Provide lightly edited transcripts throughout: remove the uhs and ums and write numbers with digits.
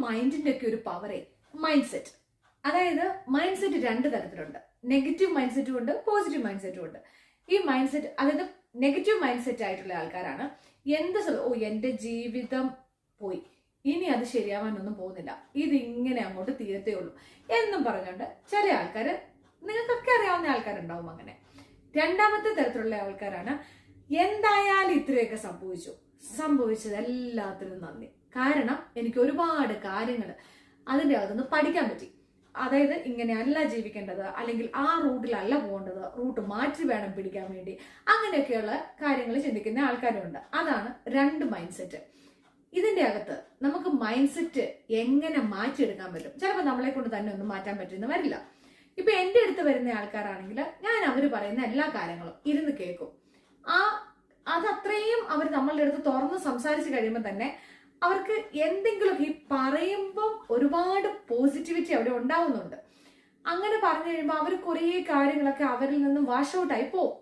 മൈൻഡിന്റെ ഒക്കെ ഒരു പവറേ mind set. അതായത് മൈൻഡ് സെറ്റ് രണ്ട് തരത്തിലുണ്ട്. നെഗറ്റീവ് മൈൻഡ് സെറ്റും ഉണ്ട്, പോസിറ്റീവ് മൈൻഡ് സെറ്റും ഉണ്ട്. ഈ മൈൻഡ് സെറ്റ്, അതായത് നെഗറ്റീവ് മൈൻഡ് സെറ്റ് ആയിട്ടുള്ള ആൾക്കാരാണ് എന്റെ ജീവിതം പോയി, ഇനി അത് ശരിയാവാനൊന്നും പോകുന്നില്ല, ഇതിങ്ങനെ അങ്ങോട്ട് തീരത്തേ ഉള്ളൂ എന്നും പറഞ്ഞുകൊണ്ട് ചില ആൾക്കാര്, നിങ്ങൾക്കൊക്കെ അറിയാവുന്ന ആൾക്കാരുണ്ടാവും അങ്ങനെ. രണ്ടാമത്തെ തരത്തിലുള്ള ആൾക്കാരാണ് എന്തായാലും ഇത്രയൊക്കെ സംഭവിച്ചത് എല്ലാത്തിനും നന്ദി, കാരണം എനിക്ക് ഒരുപാട് കാര്യങ്ങൾ അതിൻ്റെ അകത്തുനിന്ന് പഠിക്കാൻ പറ്റി. അതായത് ഇങ്ങനെയല്ല ജീവിക്കേണ്ടത്, അല്ലെങ്കിൽ ആ റൂട്ടിലല്ല പോകേണ്ടത്, റൂട്ട് മാറ്റി വേണം പിടിക്കാൻ വേണ്ടി, അങ്ങനെയൊക്കെയുള്ള കാര്യങ്ങൾ ചിന്തിക്കുന്ന ആൾക്കാരുണ്ട്. അതാണ് രണ്ട് മൈൻഡ് സെറ്റ്. ഇതിന്റെ അകത്ത് നമുക്ക് മൈൻഡ് സെറ്റ് എങ്ങനെ മാറ്റിയെടുക്കാൻ പറ്റും? ചിലപ്പോൾ നമ്മളെ കൊണ്ട് തന്നെ ഒന്നും മാറ്റാൻ പറ്റുന്ന വരില്ല. ഇപ്പൊ എന്റെ അടുത്ത് വരുന്ന ആൾക്കാരാണെങ്കിൽ ഞാൻ അവർ പറയുന്ന എല്ലാ കാര്യങ്ങളും ഇരുന്ന് കേൾക്കും. അതത്രയും അവർ നമ്മളുടെ അടുത്ത് തുറന്ന് സംസാരിച്ച് കഴിയുമ്പോൾ തന്നെ അവർക്ക് എന്തെങ്കിലുമൊക്കെ ഈ പറയുമ്പം ഒരുപാട് പോസിറ്റിവിറ്റി അവിടെ ഉണ്ടാവുന്നുണ്ട്. അങ്ങനെ പറഞ്ഞു കഴിയുമ്പോൾ അവർ കുറേ കാര്യങ്ങളൊക്കെ അവരിൽ നിന്നും വാഷ് ഔട്ടായി പോകും.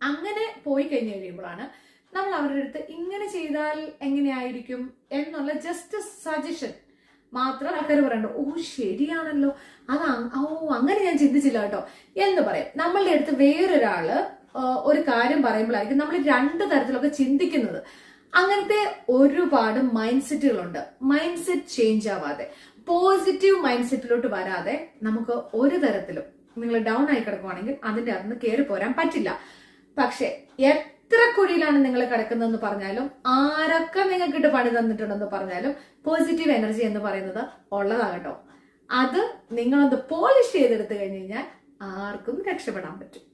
അങ്ങനെ പോയി കഴിഞ്ഞു കഴിയുമ്പോഴാണ് നമ്മൾ അവരുടെ അടുത്ത് ഇങ്ങനെ ചെയ്താൽ എങ്ങനെയായിരിക്കും എന്നുള്ള ജസ്റ്റ് സജഷൻ മാത്രം ആൾക്കാർ പറയണ്ടോ, ഓ ശരിയാണല്ലോ, അങ്ങനെ ഞാൻ ചിന്തിച്ചില്ല കേട്ടോ എന്ന് പറയും. നമ്മളുടെ അടുത്ത് വേറൊരാള് ഒരു കാര്യം പറയുമ്പോഴായിരിക്കും നമ്മൾ രണ്ട് തരത്തിലൊക്കെ ചിന്തിക്കുന്നത്. അങ്ങനത്തെ ഒരുപാട് മൈൻഡ് സെറ്റുകളുണ്ട്. മൈൻഡ് സെറ്റ് ചേഞ്ച് ആവാതെ, പോസിറ്റീവ് മൈൻഡ് സെറ്റിലോട്ട് വരാതെ നമുക്ക് ഒരു തരത്തിലും, നിങ്ങൾ ഡൗൺ ആയി കിടക്കുവാണെങ്കിൽ അതിന്റെ അകത്ത് കയറി പോരാൻ പറ്റില്ല. പക്ഷെ എത്ര കുഴിയിലാണ് നിങ്ങൾ കിടക്കുന്നതെന്ന് പറഞ്ഞാലും, ആരൊക്കെ നിങ്ങൾക്കിട്ട് പണി തന്നിട്ടുണ്ടെന്ന് പറഞ്ഞാലും, പോസിറ്റീവ് എനർജി എന്ന് പറയുന്നത് ഉള്ളതാകട്ടോ. അത് നിങ്ങളൊന്ന് പോളിഷ് ചെയ്തെടുത്തു കഴിഞ്ഞു കഴിഞ്ഞാൽ ആർക്കും രക്ഷപ്പെടാൻ പറ്റും.